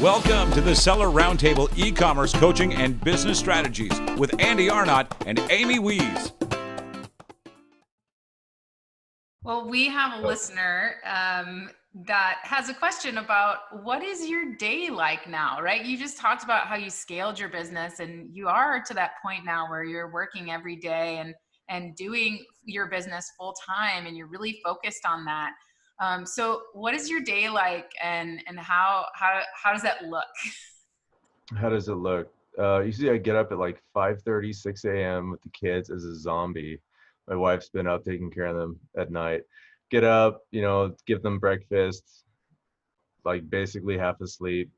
Welcome to the Seller Roundtable e-commerce coaching and business strategies with Andy Arnott and Amy Wees. Well, we have a listener that has a question about what is your day like now, right? You just talked about how you scaled your business and you are to that point now where you're working every day and doing your business full time and you're really focused on that. So what is your day like and how does that look? How does it look? Usually I get up at like 5:30, 6 a.m. with the kids as a zombie. My wife's been up taking care of them at night. Get up, give them breakfast, like basically half asleep.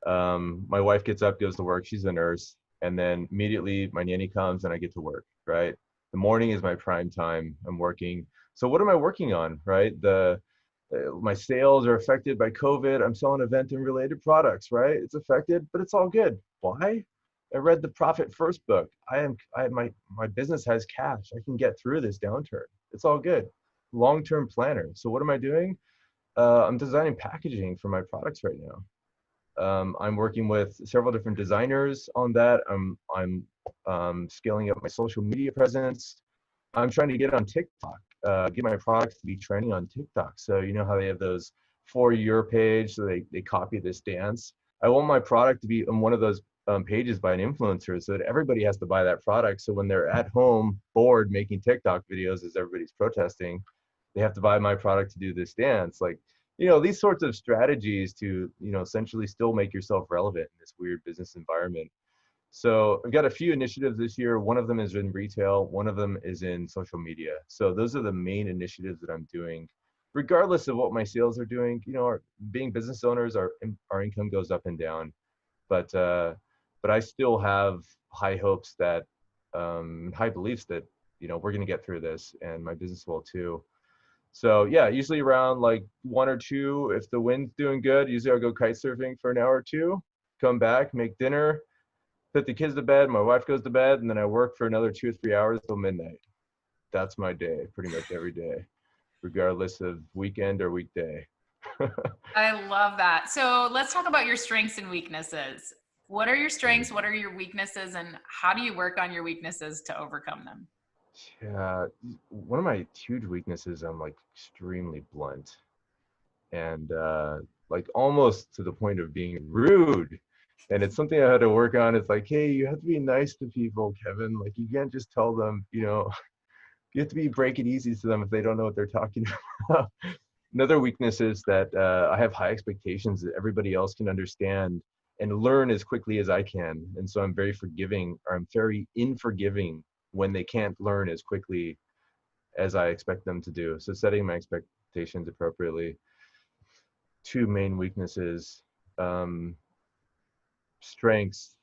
My wife gets up, goes to work. She's a nurse. And then immediately my nanny comes and I get to work, right? The morning is my prime time. I'm working. So what am I working on, right? My sales are affected by COVID. I'm selling event and related products, right? It's affected, but it's all good. Why? I read the Profit First book. My business has cash. I can get through this downturn. It's all good. Long-term planner. So what am I doing? I'm designing packaging for my products right now. I'm working with several different designers on that. I'm scaling up my social media presence. I'm trying to get on TikTok. Get my products to be trending on TikTok. So you know how they have those for your page, so they copy this dance. I want my product to be on one of those pages by an influencer so that everybody has to buy that product. So when they're at home bored making TikTok videos as everybody's protesting, they have to buy my product to do this dance. Like, these sorts of strategies to, essentially still make yourself relevant in this weird business environment. So I've got a few initiatives this year. One of them is in retail. One of them is in social media. So those are the main initiatives that I'm doing, regardless of what my sales are doing. Being business owners, our income goes up and down, but I still have high hopes that, high beliefs that, we're going to get through this, and my business will too. So yeah, usually around like 1 or 2, if the wind's doing good, usually I'll go kite surfing for an hour or two, come back, make dinner, put the kids to bed, my wife goes to bed, and then I work for another 2 or 3 hours till midnight. That's my day, pretty much every day, regardless of weekend or weekday. I love that. So let's talk about your strengths and weaknesses. What are your strengths? What are your weaknesses? And how do you work on your weaknesses to overcome them? Yeah, one of my huge weaknesses, I'm like extremely blunt and like almost to the point of being rude. And it's something I had to work on. It's like, hey, you have to be nice to people, Kevin. Like, you can't just tell them, you have to break it easy to them if they don't know what they're talking about. Another weakness is that I have high expectations that everybody else can understand and learn as quickly as I can. And so I'm very forgiving, or I'm very unforgiving when they can't learn as quickly as I expect them to do. So setting my expectations appropriately. 2 main weaknesses. Strengths.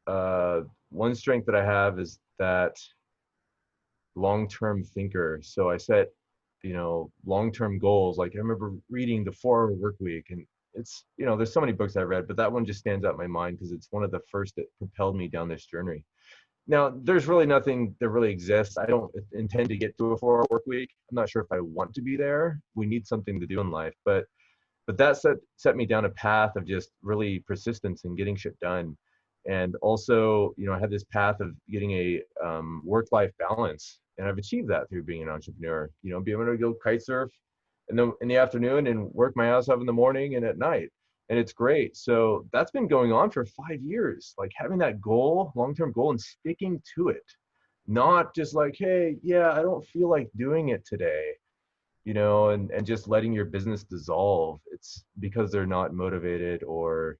One strength that I have is that long-term thinker. So I set, long-term goals. Like I remember reading the 4-Hour Work Week, and it's, there's so many books I've read, but that one just stands out in my mind because it's one of the first that propelled me down this journey. Now, there's really nothing that really exists. I don't intend to get to a 4-hour work week. I'm not sure if I want to be there. We need something to do in life, but that set me down a path of just really persistence and getting shit done. And also, I had this path of getting a work-life balance, and I've achieved that through being an entrepreneur. Be able to go kite surf in the afternoon and work my ass off in the morning and at night. And it's great. So that's been going on for 5 years, like having that goal, long-term goal, and sticking to it. Not just like, hey, yeah, I don't feel like doing it today, and just letting your business dissolve. It's because they're not motivated, or,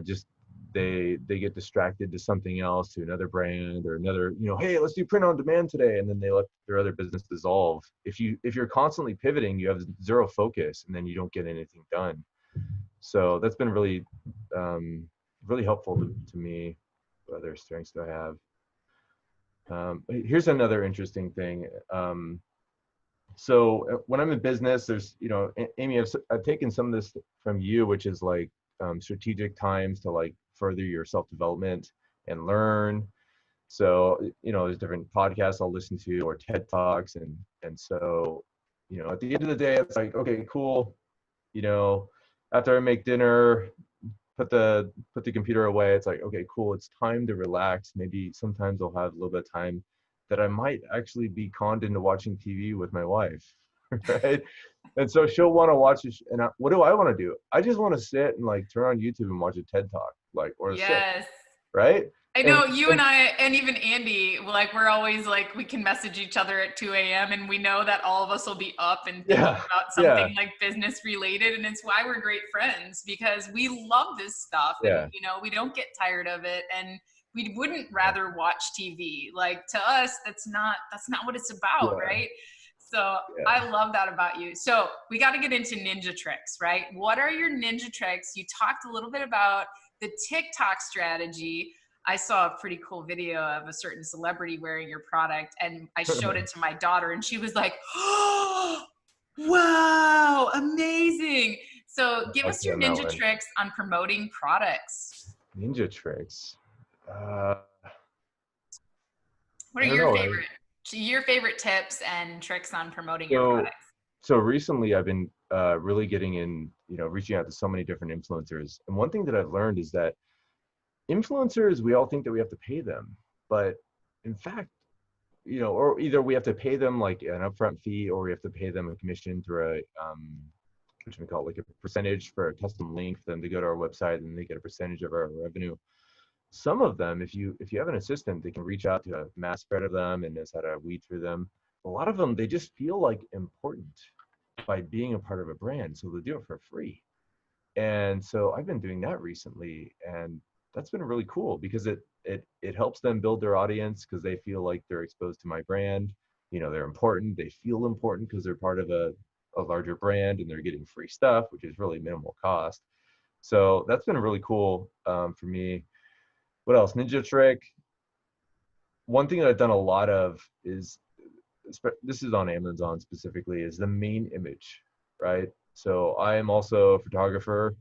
just they get distracted to something else, to another brand or another, hey, let's do print on demand today. And then they let their other business dissolve. If you're constantly pivoting, you have zero focus, and then you don't get anything done. So that's been really, really helpful to me. What other strengths do I have? Here's another interesting thing. So when I'm in business, there's, Amy, I've taken some of this from you, which is like strategic times to like further your self-development and learn. So, there's different podcasts I'll listen to, or TED Talks. And so, at the end of the day, it's like, okay, cool. After I make dinner, put the computer away. It's like, okay, cool. It's time to relax. Maybe sometimes I'll have a little bit of time that I might actually be conned into watching TV with my wife, right? And so she'll want to watch it. And what do I want to do? I just want to sit and like turn on YouTube and watch a TED Talk, like, or a sit, Yes. right? I know you and I, and even Andy, like we're always like, we can message each other at 2 a.m. and we know that all of us will be up and thinking Yeah, about yeah, something like business related. And it's why we're great friends, because we love this stuff and, yeah, you know, we don't get tired of it. And we wouldn't rather watch TV. Like to us, that's not what it's about, yeah, right? So yeah. I love that about you. So we got to get into ninja tricks, right? What are your ninja tricks? You talked a little bit about the TikTok strategy. I saw a pretty cool video of a certain celebrity wearing your product, and I showed it to my daughter, and she was like, "Oh, wow, amazing!" So give us Okay, your on that ninja one. tricks on promoting products. Ninja tricks. What I are don't know. your favorite tips and tricks on promoting your So, products? so recently I've been really getting in, reaching out to so many different influencers. And one thing that I've learned is that influencers, we all think that we have to pay them, but in fact, or either we have to pay them like an upfront fee, or we have to pay them a commission through which we call like a percentage for a custom link for them to go to our website, and they get a percentage of our revenue. Some of them, if you have an assistant, they can reach out to a mass spread of them and knows how to weed through them. A lot of them, they just feel like important by being a part of a brand, so they do it for free. And so I've been doing that recently, and that's been really cool because it helps them build their audience because they feel like they're exposed to my brand. They're important. They feel important because they're part of a larger brand, and they're getting free stuff, which is really minimal cost. So that's been really cool for me. What else? Ninja trick. One thing that I've done a lot of is, this is on Amazon specifically, is the main image, right? So I am also a photographer.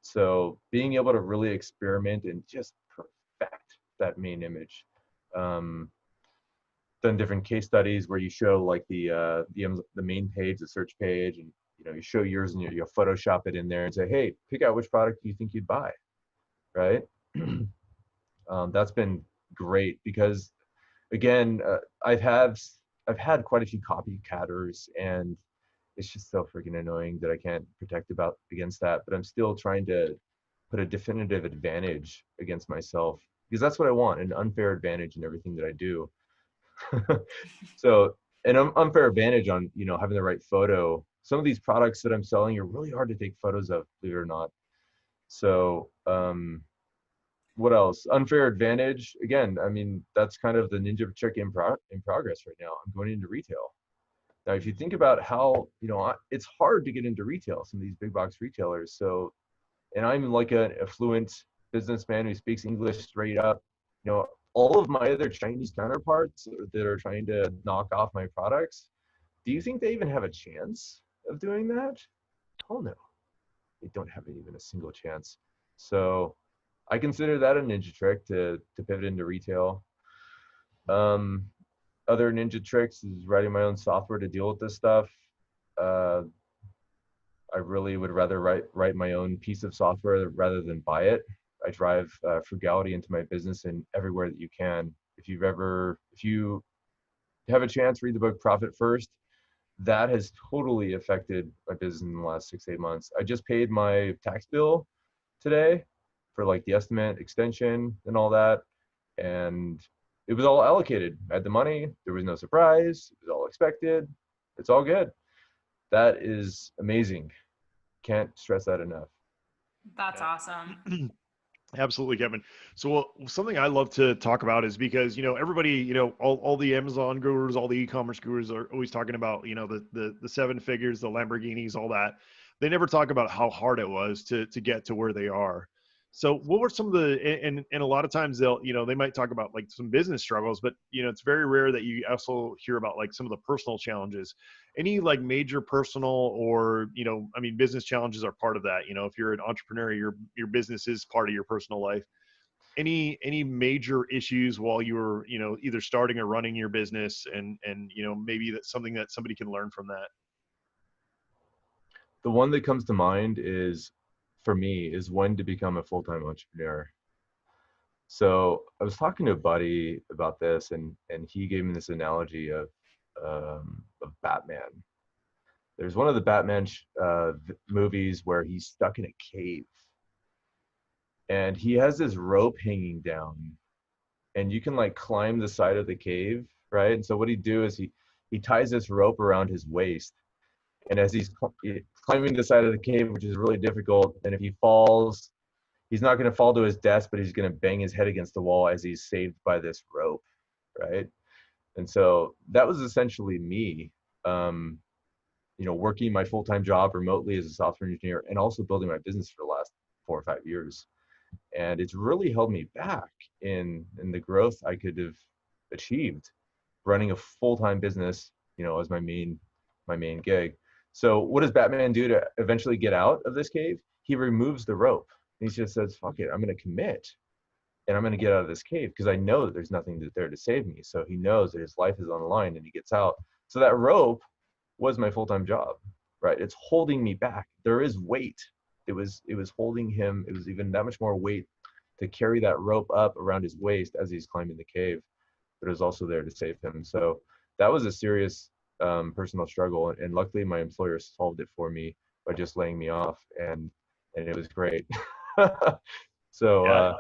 So being able to really experiment and just perfect that main image. Done different case studies where you show like the main page, the search page, and you show yours and you Photoshop it in there and say, hey, pick out which product you think you'd buy, right? That's been great because, again, I've had quite a few copycatters, and it's just so freaking annoying that I can't protect against that. But I'm still trying to put a definitive advantage against myself, because that's what I want, an unfair advantage in everything that I do. So an unfair advantage on having the right photo. Some of these products that I'm selling are really hard to take photos of, believe it or not. So what else? Unfair advantage. Again, I mean, that's kind of the ninja trick in progress right now. I'm going into retail. Now, if you think about how, it's hard to get into retail, some of these big box retailers. So, and I'm like an affluent businessman who speaks English straight up. All of my other Chinese counterparts that are trying to knock off my products, do you think they even have a chance of doing that? Hell no. They don't have even a single chance. So I consider that a ninja trick to pivot into retail. Other ninja tricks is writing my own software to deal with this stuff. I really would rather write my own piece of software rather than buy it. I drive frugality into my business in everywhere that you can. If you have a chance, read the book Profit First. That has totally affected my business in the last 6-8 months. I just paid my tax bill today for like the estimate extension and all that. And it was all allocated. I had the money. There was no surprise. It was all expected. It's all good. That is amazing. Can't stress that enough. That's awesome. Absolutely, Kevin. So something I love to talk about is because, everybody, all the Amazon gurus, all the e-commerce gurus are always talking about, the 7 figures, the Lamborghinis, all that. They never talk about how hard it was to get to where they are. So what were some of and a lot of times they might talk about like some business struggles, but it's very rare that you also hear about like some of the personal challenges. Any like major personal or, business challenges are part of that. If you're an entrepreneur, your business is part of your personal life. Any major issues while you were, either starting or running your business, and maybe that's something that somebody can learn from that? The one that comes to mind is for me is when to become a full-time entrepreneur. So I was talking to a buddy about this, and he gave me this analogy of Batman. There's one of the Batman movies where he's stuck in a cave, and he has this rope hanging down, and you can like climb the side of the cave, right? And so what he'd do is he ties this rope around his waist, and as he's climbing the side of the cave, which is really difficult, and if he falls, he's not going to fall to his death, but he's going to bang his head against the wall as he's saved by this rope, right? And so that was essentially me, working my full-time job remotely as a software engineer and also building my business for the last 4 or 5 years. And it's really held me back in the growth I could have achieved running a full-time business, as my main gig. So what does Batman do to eventually get out of this cave? He removes the rope. He just says, fuck it, I'm going to commit and I'm going to get out of this cave because I know that there's nothing there to save me. So he knows that his life is on the line and he gets out. So that rope was my full-time job, right? It's holding me back. There is weight. It was holding him. It was even that much more weight to carry that rope up around his waist as he's climbing the cave, but it was also there to save him. So that was a serious personal struggle. And luckily my employer solved it for me by just laying me off, and it was great. So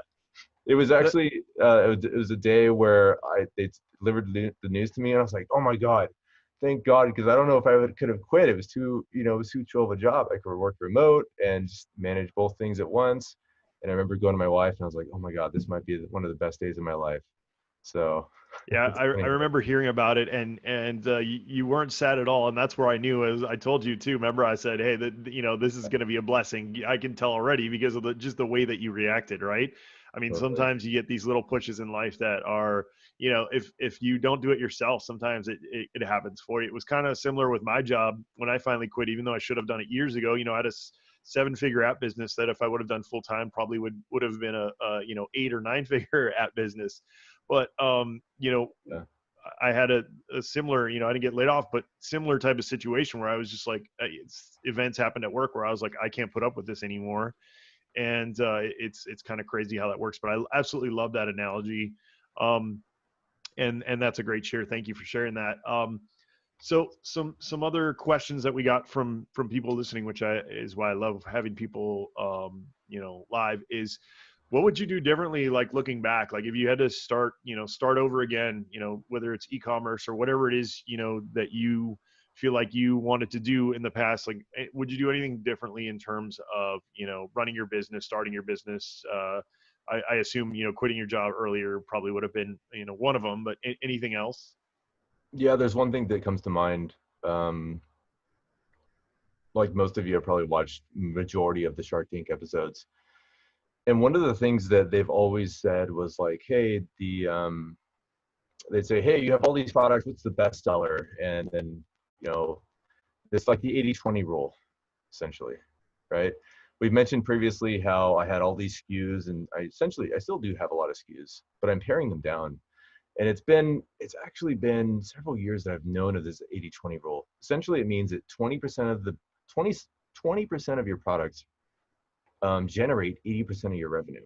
it was actually it was a day where they delivered the news to me, and I was like, oh my God, thank God, because I don't know if I could have quit. It was too chill of a job. I could work remote and just manage both things at once. And I remember going to my wife and I was like, oh my God, this might be one of the best days of my life. So yeah, I remember hearing about it, and you weren't sad at all, and that's where I knew. As I told you too, remember I said, hey, this is going to be a blessing. I can tell already because of just the way that you reacted, right? I mean, Totally. sometimes you get these little pushes in life that are, if you don't do it yourself, sometimes it happens for you. It was kind of similar with my job when I finally quit, even though I should have done it years ago. I had a 7-figure app business that if I would have done full time, probably would have been a 8 or 9-figure app business. But Yeah. I had a similar, I didn't get laid off, but similar type of situation where I was just like, events happened at work where I was like, I can't put up with this anymore. And it's kind of crazy how that works. But I absolutely love that analogy. And that's a great share. Thank you for sharing that. So some other questions that we got from people listening, which is why I love having people, live, is what would you do differently? Like looking back, like if you had to start over again, whether it's e-commerce or whatever it is, that you feel like you wanted to do in the past, like, would you do anything differently in terms of, running your business, starting your business? I assume, quitting your job earlier probably would have been, one of them, but anything else? Yeah, there's one thing that comes to mind. Like most of you have probably watched majority of the Shark Tank episodes. And one of the things that they've always said was like, hey, they'd say, hey, you have all these products, what's the best seller? And then, it's like the 80-20 rule, essentially, right? We've mentioned previously how I had all these SKUs, and I still do have a lot of SKUs, but I'm paring them down. And it's actually been several years that I've known of this 80-20 rule. Essentially, it means that 20% of your products generate 80% of your revenue,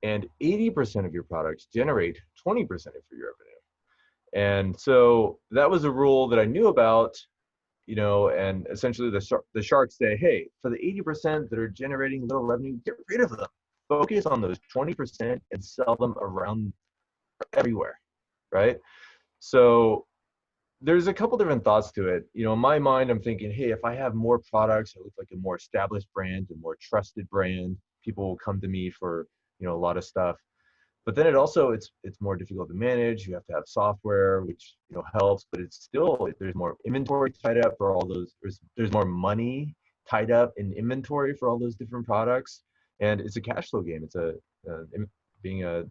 and 80% of your products generate 20% of your revenue. And so that was a rule that I knew about, and essentially the sharks say, hey, for the 80% that are generating little revenue, get rid of them. Focus on those 20% and sell them around everywhere, right? So there's a couple different thoughts to it. In my mind, I'm thinking, hey, if I have more products, I look like a more established brand, a more trusted brand. People will come to me for, a lot of stuff. But then it's more difficult to manage. You have to have software, which, helps, but it's still, there's more inventory tied up for all those. There's more money tied up in inventory for all those different products. And it's a cash flow game. It's being a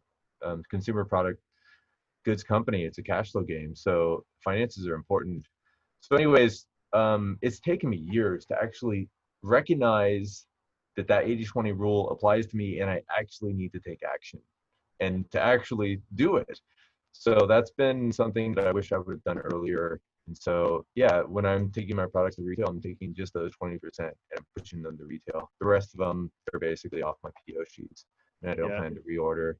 consumer product goods company, it's a cash flow game. So finances are important. So anyways, it's taken me years to actually recognize that 80-20 rule applies to me, and I actually need to take action and to actually do it. So that's been something that I wish I would have done earlier. And so, yeah, when I'm taking my products to retail, I'm taking just those 20% and I'm pushing them to retail. The rest of them, they're basically off my PO sheets, and I don't Yeah. plan to reorder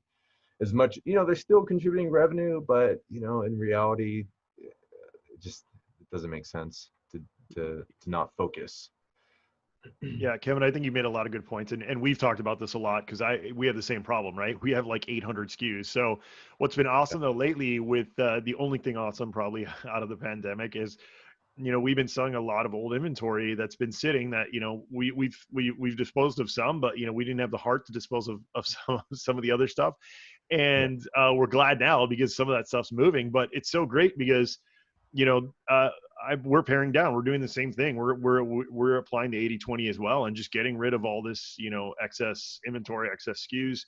as much. They're still contributing revenue, but in reality, it doesn't make sense to not focus. Yeah, Kevin, I think you made a lot of good points, and we've talked about this a lot because we have the same problem, right? We have like 800 SKUs. So what's been awesome though lately with the only thing awesome probably out of the pandemic is, we've been selling a lot of old inventory that's been sitting that, we've disposed of some, but we didn't have the heart to dispose of some of the other stuff. And we're glad now because some of that stuff's moving, but it's so great because, we're paring down. We're doing the same thing. We're applying the 80/20 as well, and just getting rid of all this, excess inventory, excess SKUs.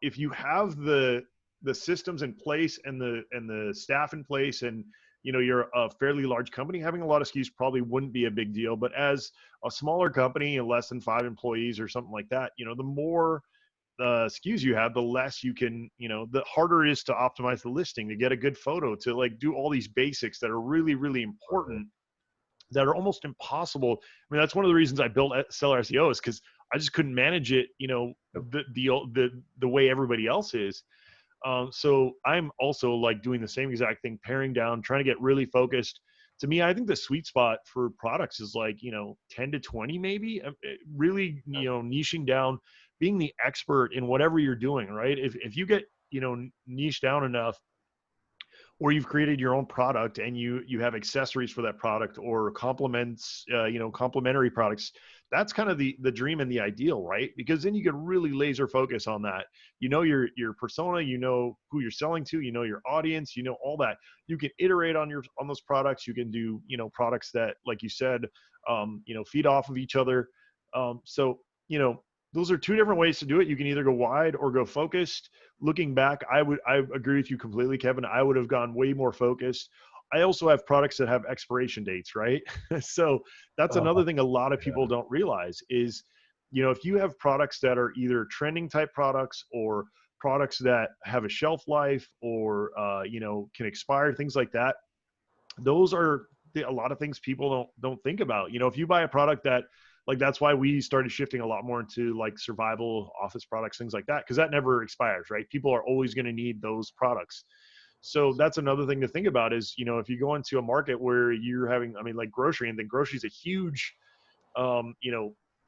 If you have the systems in place and the staff in place, and you're a fairly large company, having a lot of SKUs probably wouldn't be a big deal. But as a smaller company, less than 5 employees or something like that, the more SKUs you have, the less you can, the harder it is to optimize the listing, to get a good photo, to like do all these basics that are really, really important, that are almost impossible. I mean, that's one of the reasons I built Seller SEO, is because I just couldn't manage it, the way everybody else is. So I'm also like doing the same exact thing, paring down, trying to get really focused. To me, I think the sweet spot for products is like, 10 to 20, maybe. Really, niching down, being the expert in whatever you're doing, right? If you get, niche down enough, or you've created your own product and you have accessories for that product, or complements, complementary products, that's kind of the dream and the ideal, right? Because then you can really laser focus on that. Your persona, who you're selling to, your audience, all that. You can iterate on those products. You can do, products that, like you said, feed off of each other. So, those are two different ways to do it. You can either go wide or go focused. Looking back, I agree with you completely, Kevin. I would have gone way more focused. I also have products that have expiration dates, right? So that's another thing a lot of people don't realize is, if you have products that are either trending type products, or products that have a shelf life, or, can expire, things like that. Those are a lot of things people don't think about. If you buy a product that, like, that's why we started shifting a lot more into like survival office products, things like that, because that never expires, right? People are always going to need those products. So that's another thing to think about is, if you go into a market where you're having, I mean, like grocery, and then grocery is a huge,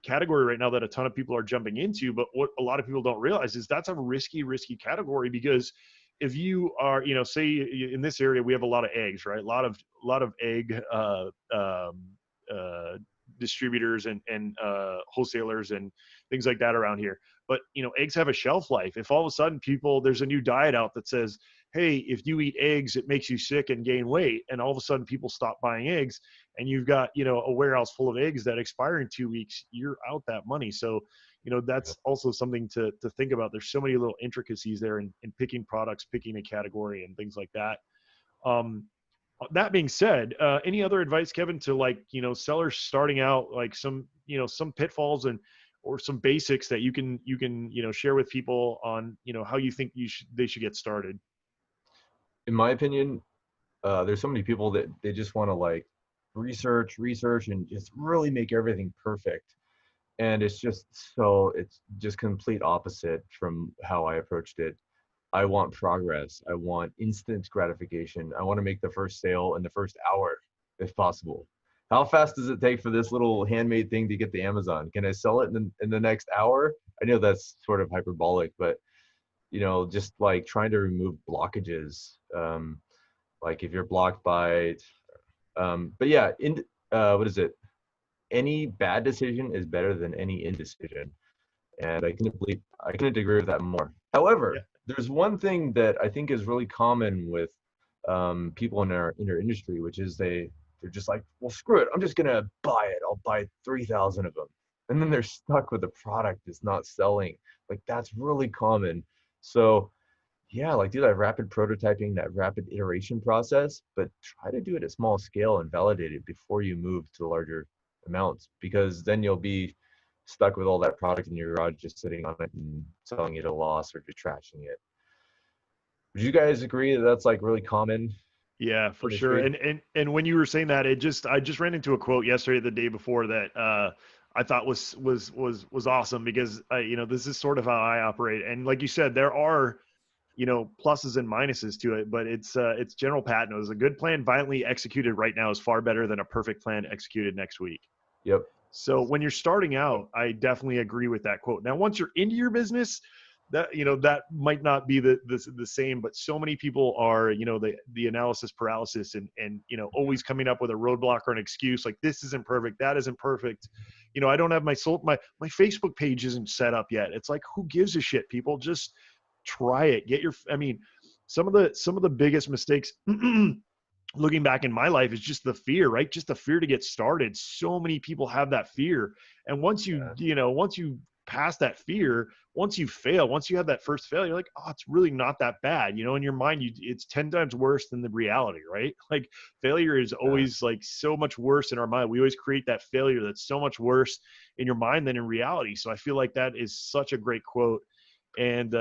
category right now that a ton of people are jumping into. But what a lot of people don't realize is that's a risky category, because if you are, say in this area, we have a lot of eggs, right? A lot of egg, distributors and wholesalers and things like that around here. But eggs have a shelf life. If all of a sudden there's a new diet out that says, hey, if you eat eggs, it makes you sick and gain weight, and all of a sudden people stop buying eggs, and you've got a warehouse full of eggs that expire in 2 weeks, you're out that money. So that's also something to think about. There's so many little intricacies there in picking products, picking a category, and things like that. That being said, any other advice, Kevin, to like, sellers starting out, like some pitfalls or some basics that you can, share with people on, how you think they should get started? In my opinion, there's so many people that they just want to like research and just really make everything perfect. And it's just complete opposite from how I approached it. I want progress. I want instant gratification. I want to make the first sale in the first hour, if possible. How fast does it take for this little handmade thing to get to Amazon? Can I sell it in the next hour? I know that's sort of hyperbolic, but just like trying to remove blockages. Like if you're blocked by, but yeah, what is it? Any bad decision is better than any indecision. And I couldn't agree with that more. However, there's one thing that I think is really common with people in our industry, which is they're just like, well, screw it, I'm just gonna buy it. I'll buy 3,000 of them, and then they're stuck with a product that's not selling. Like that's really common. So yeah, like do that rapid prototyping, that rapid iteration process, but try to do it at small scale and validate it before you move to larger amounts, because then you'll be stuck with all that product in your garage just sitting on it and selling it at a loss or just trashing it. Would you guys agree that that's like really common Yeah, for sure. industry. And when you were saying that, I just ran into a quote yesterday, the day before, that I thought was awesome, because this is sort of how I operate. And like you said, there are, pluses and minuses to it, but it's General Patton. It was a good plan violently executed right now is far better than a perfect plan executed next week. Yep. So when you're starting out, I definitely agree with that quote. Now, once you're into your business, that might not be the same, but so many people are, the analysis paralysis, and always coming up with a roadblock or an excuse, like this isn't perfect, that isn't perfect. I don't have my Facebook page isn't set up yet. It's like, who gives a shit, people? Just try it. Some of the biggest mistakes looking back in my life is just the fear, right? Just the fear to get started. So many people have that fear. And once once you pass that fear, once you fail, once you have that first failure, you're like, oh, it's really not that bad. In your mind, it's 10 times worse than the reality, right? Like, failure is always like so much worse in our mind. We always create that failure that's so much worse in your mind than in reality. So I feel like that is such a great quote. And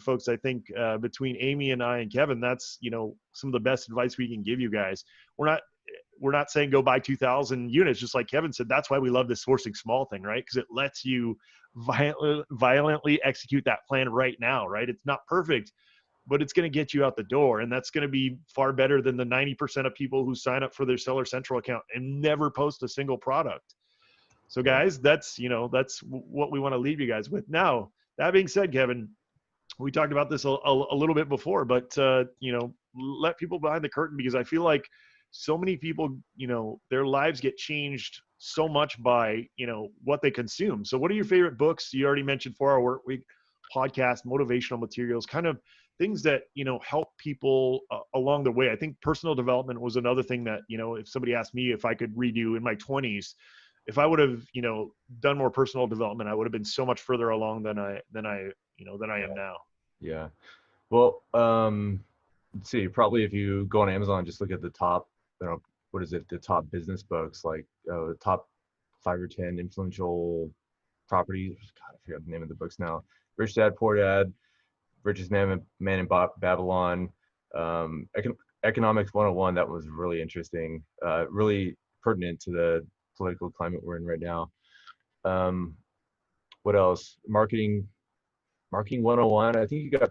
folks, I think between Amy and I and Kevin, that's some of the best advice we can give you guys. We're not saying go buy 2,000 units, just like Kevin said. That's why we love this sourcing small thing, right? Because it lets you violently execute that plan right now, right? It's not perfect, but it's going to get you out the door, and that's going to be far better than the 90% of people who sign up for their Seller Central account and never post a single product. So guys, that's what we want to leave you guys with. Now, that being said, Kevin, we talked about this a little bit before, but let people behind the curtain, because I feel like so many people, their lives get changed so much by what they consume. So what are your favorite books? You already mentioned 4-Hour Work Week, podcast, motivational materials, kind of things that help people along the way. I think personal development was another thing that if somebody asked me if I could redo in my 20s, if I would have done more personal development, I would have been so much further along than I am now. Yeah. Well, let's see. Probably if you go on Amazon, just look at the top, what is it? The top business books, like the top 5 or 10 influential properties. God, I forgot the name of the books now. Rich Dad, Poor Dad, Richest Man in Babylon, Economics 101. That was really interesting. Really pertinent to the political climate we're in right now. What else? Marketing 101. I think you got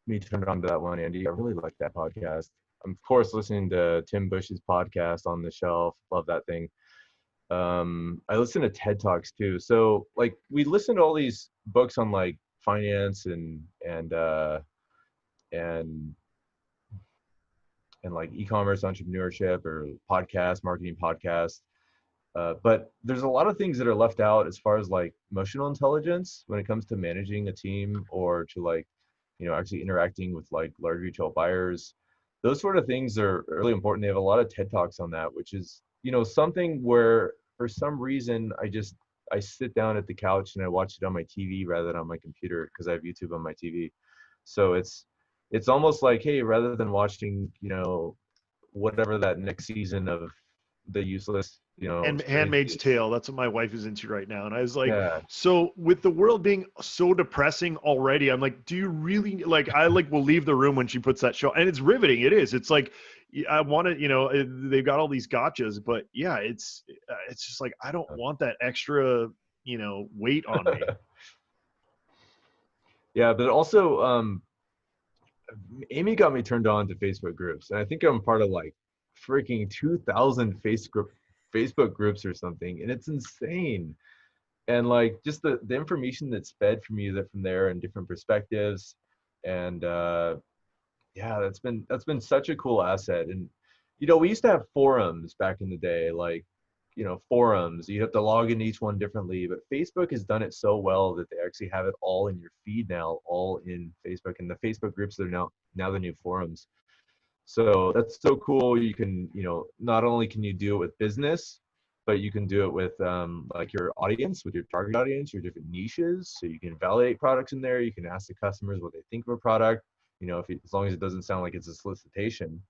me turned on to that one, Andy. I really like that podcast. I'm of course listening to Tim Bush's podcast On the Shelf. Love that thing. I listen to TED Talks too. So like we listen to all these books on like finance and like e-commerce entrepreneurship or marketing podcasts. But there's a lot of things that are left out as far as like emotional intelligence when it comes to managing a team, or to like, actually interacting with like large retail buyers. Those sort of things are really important. They have a lot of TED Talks on that, which is, something where for some reason I sit down at the couch and I watch it on my TV rather than on my computer, because I have YouTube on my TV. So it's almost like, hey, rather than watching, whatever that next season of the useless, And Handmaid's Tale, that's what my wife is into right now. And I was like, yeah. So with the world being so depressing already, I'm like, do you really, like, I like will leave the room when she puts that show, and it's riveting. It is. It's like, I want to, they've got all these gotchas, but yeah, it's just like, I don't want that extra, weight on me. Yeah, but also, Amy got me turned on to Facebook groups, and I think I'm part of like freaking 2,000 Facebook groups or something, and it's insane. And like just the information that's fed from there and different perspectives, and yeah, that's been such a cool asset. And we used to have forums back in the day, like forums, you have to log into each one differently, but Facebook has done it so well that they actually have it all in your feed now, all in Facebook, and the Facebook groups are now the new forums. So that's so cool. You can, not only can you do it with business, but you can do it with like your audience, with your target audience, your different niches. So you can validate products in there. You can ask the customers what they think of a product, as long as it doesn't sound like it's a solicitation.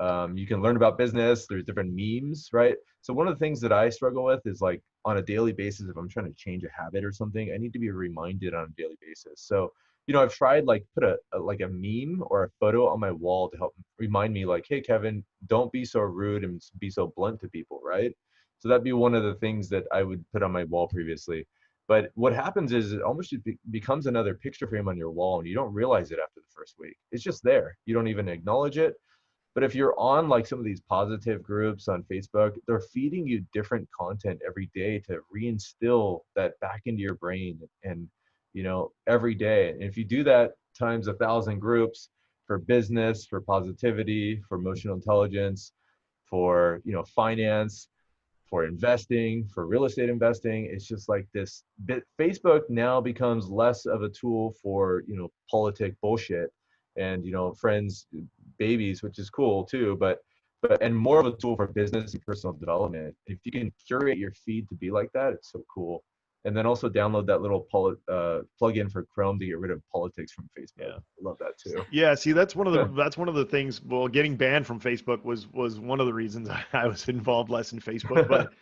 You can learn about business. There's different memes, right? So one of the things that I struggle with is like on a daily basis, if I'm trying to change a habit or something, I need to be reminded on a daily basis. So, I've tried like put like a meme or a photo on my wall to help remind me like, hey, Kevin, don't be so rude and be so blunt to people, right? So that'd be one of the things that I would put on my wall previously. But what happens is it almost becomes another picture frame on your wall, and you don't realize it after the first week. It's just there. You don't even acknowledge it. But if you're on like some of these positive groups on Facebook, they're feeding you different content every day to reinstill that back into your brain, and every day. And if you do that times 1,000 groups for business, for positivity, for emotional intelligence, for finance, for investing, for real estate investing, it's just like this bit. Facebook now becomes less of a tool for politic bullshit and friends, babies, which is cool too, but and more of a tool for business and personal development. If you can curate your feed to be like that, it's so cool. And then also download that little plugin for Chrome to get rid of politics from Facebook. Yeah. I love that too. Yeah, see, that's one of the things. Well, getting banned from Facebook was one of the reasons I was involved less in Facebook. But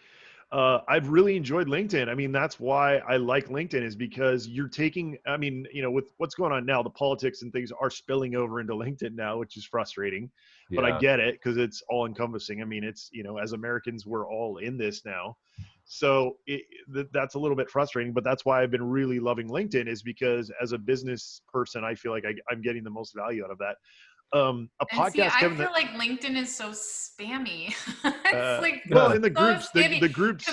I've really enjoyed LinkedIn. I mean, that's why I like LinkedIn, is because you're taking. I mean, with what's going on now, the politics and things are spilling over into LinkedIn now, which is frustrating. But I get it, because it's all encompassing. I mean, it's as Americans, we're all in this now. So that's a little bit frustrating, but that's why I've been really loving LinkedIn, is because as a business person, I feel like I'm getting the most value out of that. I feel like LinkedIn is so spammy. It's like, well, in the so groups, the groups.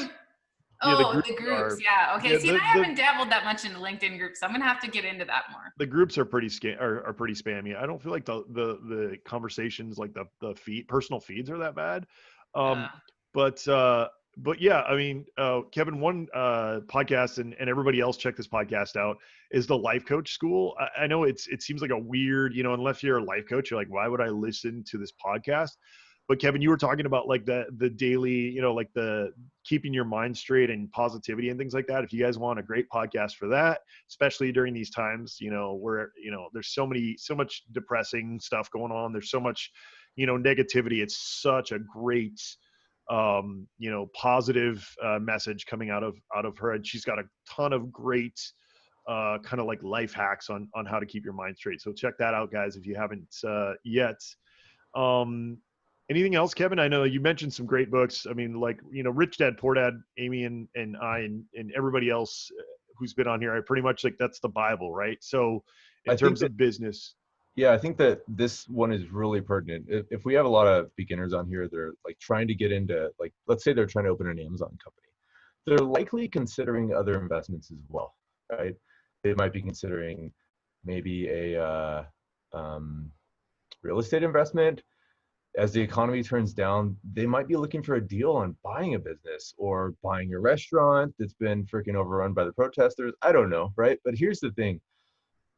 The groups. Yeah. Okay. See, I haven't dabbled that much into LinkedIn groups. So I'm gonna have to get into that more. The groups are pretty pretty spammy. I don't feel like the conversations, like the personal feeds, are that bad. But yeah, I mean, Kevin, one podcast, and everybody else, check this podcast out, is the Life Coach School. I know it seems like a weird, unless you're a life coach, you're like, why would I listen to this podcast? But Kevin, you were talking about like the daily, like the keeping your mind straight and positivity and things like that. If you guys want a great podcast for that, especially during these times, where, there's so much depressing stuff going on. There's so much, negativity. It's such a great, positive message coming out of her. And she's got a ton of great kind of like life hacks on how to keep your mind straight. So check that out, guys, if you haven't yet. Anything else, Kevin? I know you mentioned some great books. I mean, like, Rich Dad, Poor Dad, Amy and I and everybody else who's been on here, I pretty much like that's the Bible, right? So in terms of business. Yeah, I think that this one is really pertinent. If we have a lot of beginners on here, they're like trying to get into, like, let's say they're trying to open an Amazon company. They're likely considering other investments as well, right? They might be considering maybe a real estate investment. As the economy turns down, they might be looking for a deal on buying a business or buying a restaurant that's been freaking overrun by the protesters. I don't know, right? But here's the thing.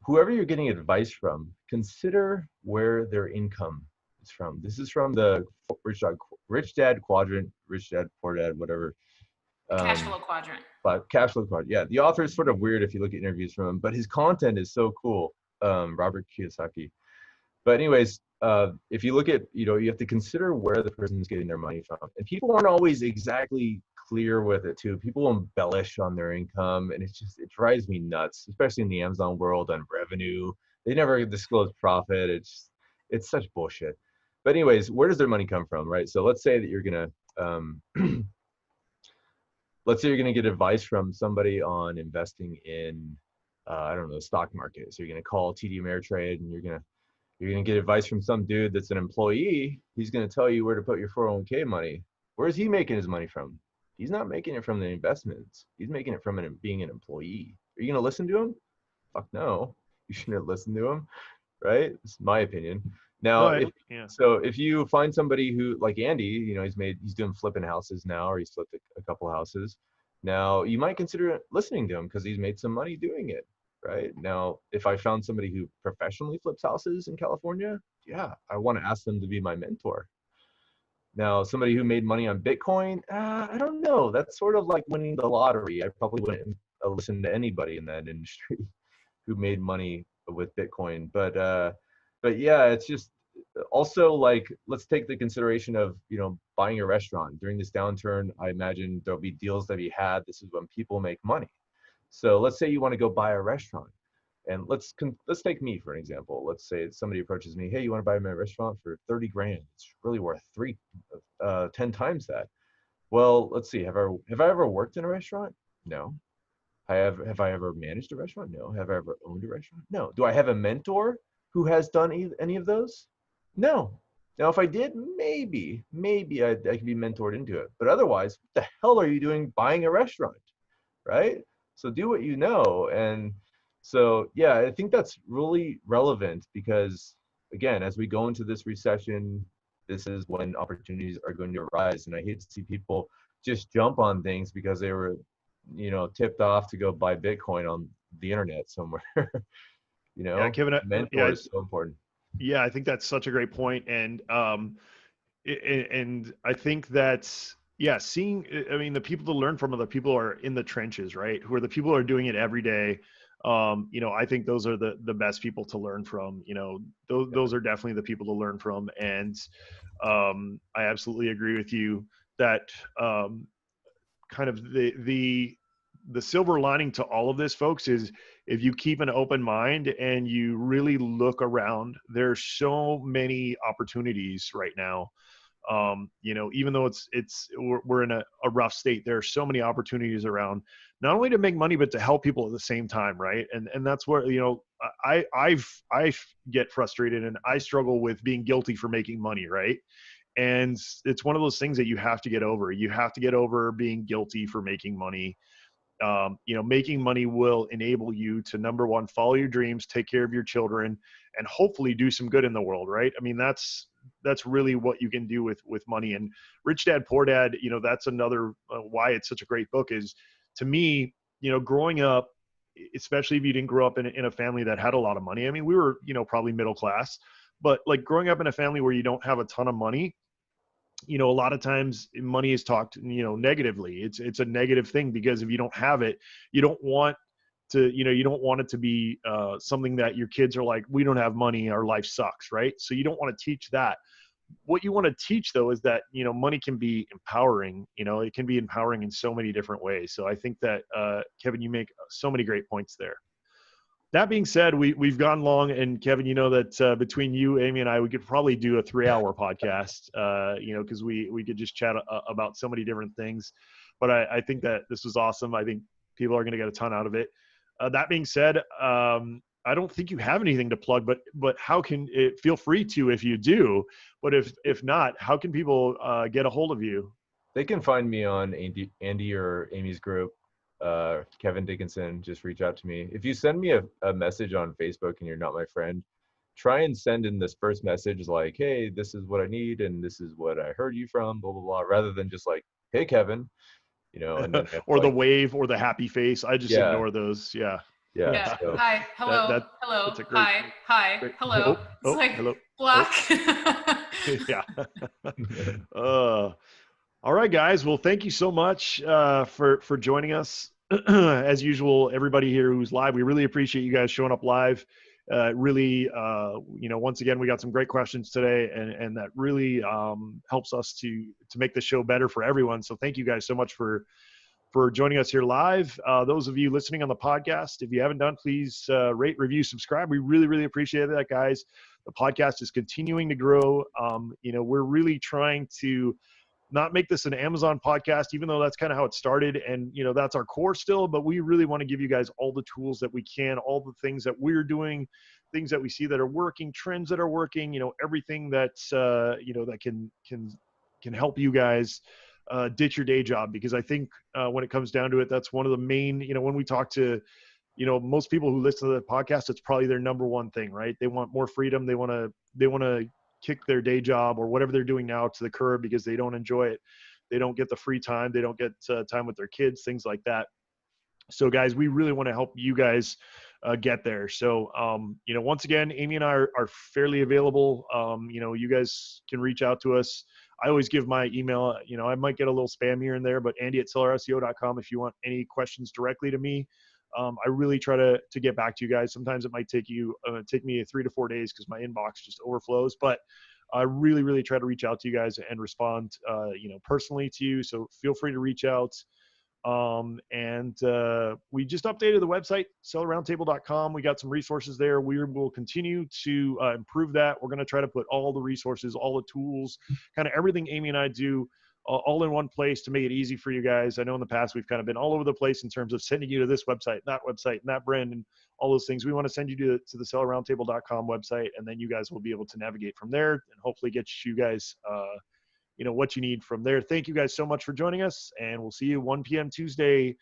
Whoever you're getting advice from, consider where their income is from. This is from the Rich Dad Quadrant, Rich Dad, Poor Dad, whatever. Cash flow quadrant. But cash flow quadrant. Yeah, the author is sort of weird if you look at interviews from him, but his content is so cool. Robert Kiyosaki. But anyways, if you look at, you have to consider where the person's getting their money from. And people aren't always exactly clear with it too. People embellish on their income, and it drives me nuts, especially in the Amazon world on revenue. They never disclose profit. It's such bullshit. But anyways, where does their money come from, right? So let's say that you're gonna let's say you're gonna get advice from somebody on investing in I don't know, the stock market. So you're gonna call TD Ameritrade, and you're gonna get advice from some dude that's an employee. He's gonna tell you where to put your 401k money. Where's he making his money from? He's not making it from the investments. He's making it from being an employee. Are you gonna listen to him? Fuck no. You shouldn't listen to him, right? It's my opinion. Now, if you find somebody who, like Andy, he's doing flipping houses now, or he's flipped a couple houses. Now, you might consider listening to him because he's made some money doing it, right? Now, if I found somebody who professionally flips houses in California, yeah, I want to ask them to be my mentor. Now, somebody who made money on Bitcoin, I don't know. That's sort of like winning the lottery. I probably wouldn't listen to anybody in that industry who made money with Bitcoin. But yeah, it's just also like, let's take the consideration of, buying a restaurant. During this downturn, I imagine there'll be deals that be had. This is when people make money. So let's say you want to go buy a restaurant, And let's take me for an example. Let's say somebody approaches me, hey, you want to buy my restaurant for 30 grand? It's really worth 10 times that. Well, let's see. Have I ever worked in a restaurant? No. Have I ever managed a restaurant? No. Have I ever owned a restaurant? No. Do I have a mentor who has done any of those? No. Now, if I did, maybe I could be mentored into it. But otherwise, what the hell are you doing buying a restaurant, right? So do what you know. And so, yeah, I think that's really relevant because, again, as we go into this recession, this is when opportunities are going to arise. And I hate to see people just jump on things because they were, tipped off to go buy Bitcoin on the internet somewhere. Yeah, Kevin, mentor is so important. Yeah, I think that's such a great point. And I think that's, yeah, the people to learn from are the people who are in the trenches, right? Who are the people who are doing it every day. I think those are the best people to learn from. Those are definitely the people to learn from. And I absolutely agree with you that kind of the silver lining to all of this, folks, is if you keep an open mind and you really look around, there's so many opportunities right now. Even though we're in a rough state, there are so many opportunities around, not only to make money, but to help people at the same time. Right. And that's where, I get frustrated and I struggle with being guilty for making money. Right. And it's one of those things that you have to get over. You have to get over being guilty for making money. Making money will enable you to, number one, follow your dreams, take care of your children, and hopefully do some good in the world. Right. I mean, that's really what you can do with money. And Rich Dad, Poor Dad, that's another why it's such a great book is, to me, growing up, especially if you didn't grow up in a family that had a lot of money. I mean, we were, probably middle class, but like growing up in a family where you don't have a ton of money, a lot of times money is talked, negatively. It's a negative thing because if you don't have it, you don't want it to be something that your kids are like, we don't have money, our life sucks, right? So you don't want to teach that. What you want to teach, though, is that, money can be empowering. It can be empowering in so many different ways. So I think that, Kevin, you make so many great points there. That being said, we've gone long, and Kevin, that between you, Amy, and I, we could probably do a 3-hour podcast, because we could just chat about so many different things. But I think that this was awesome. I think people are going to get a ton out of it. That being said, I don't think you have anything to plug, but how can it, feel free to if you do. But if not, how can people get a hold of you? They can find me on Andy or Amy's group. Kevin Dickinson, just reach out to me. If you send me a message on Facebook and you're not my friend, try and send in this first message like, hey, this is what I need and this is what I heard you from, blah blah blah, rather than just like, hey Kevin, and then or the wave or the happy face. I just ignore those. Yeah. So hi, hello, hello, hi, great, hello. It's like hello. block. Yeah. All right, guys. Well, thank you so much for joining us. As usual, everybody here who's live, we really appreciate you guys showing up live. Really, once again, we got some great questions today, and that really helps us to make the show better for everyone. So thank you guys so much for joining us here live. Those of you listening on the podcast, if you haven't done, please rate, review, subscribe. We really, really appreciate that, guys. The podcast is continuing to grow. We're really trying to not make this an Amazon podcast, even though that's kind of how it started. And, that's our core still, but we really want to give you guys all the tools that we can, all the things that we're doing, things that we see that are working, trends that are working, everything that's, that can help you guys ditch your day job. Because I think when it comes down to it, that's one of the main, when we talk to, most people who listen to the podcast, it's probably their number one thing, right? They want more freedom. They want to kick their day job or whatever they're doing now to the curb because they don't enjoy it. They don't get the free time. They don't get time with their kids, things like that. So guys, we really want to help you guys get there. So, once again, Amy and I are fairly available. You guys can reach out to us. I always give my email. I might get a little spam here and there, but andy@sellerseo.com if you want any questions directly to me. I really try to get back to you guys. Sometimes it might take me 3 to 4 days because my inbox just overflows, but I really, really try to reach out to you guys and respond, personally to you. So feel free to reach out. And we just updated the website, sellerroundtable.com. We got some resources there. We will continue to improve that. We're going to try to put all the resources, all the tools, kind of everything Amy and I do all in one place to make it easy for you guys. I know in the past we've kind of been all over the place in terms of sending you to this website, and that brand, and all those things. We want to send you to the sellerroundtable.com website, and then you guys will be able to navigate from there and hopefully get you guys what you need from there. Thank you guys so much for joining us, and we'll see you 1 p.m. Tuesday.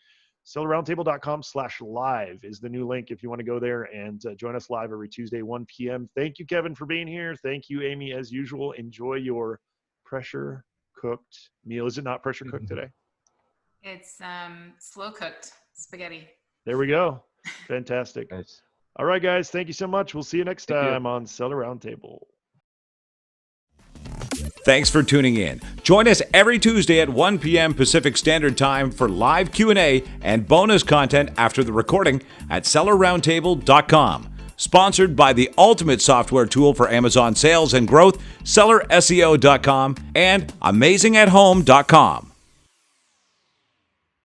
sellerroundtable.com/live is the new link if you want to go there and join us live every Tuesday, 1 p.m. Thank you, Kevin, for being here. Thank you, Amy, as usual. Enjoy your pressure cooked meal. Is it not pressure cooked today? It's slow cooked spaghetti. There we go. Fantastic. Nice. All right, guys. Thank you so much. We'll see you next time on Seller Roundtable. Thanks for tuning in. Join us every Tuesday at 1 p.m. Pacific Standard Time for live Q&A and bonus content after the recording at sellerroundtable.com. Sponsored by the ultimate software tool for Amazon sales and growth, sellerseo.com and amazingathome.com.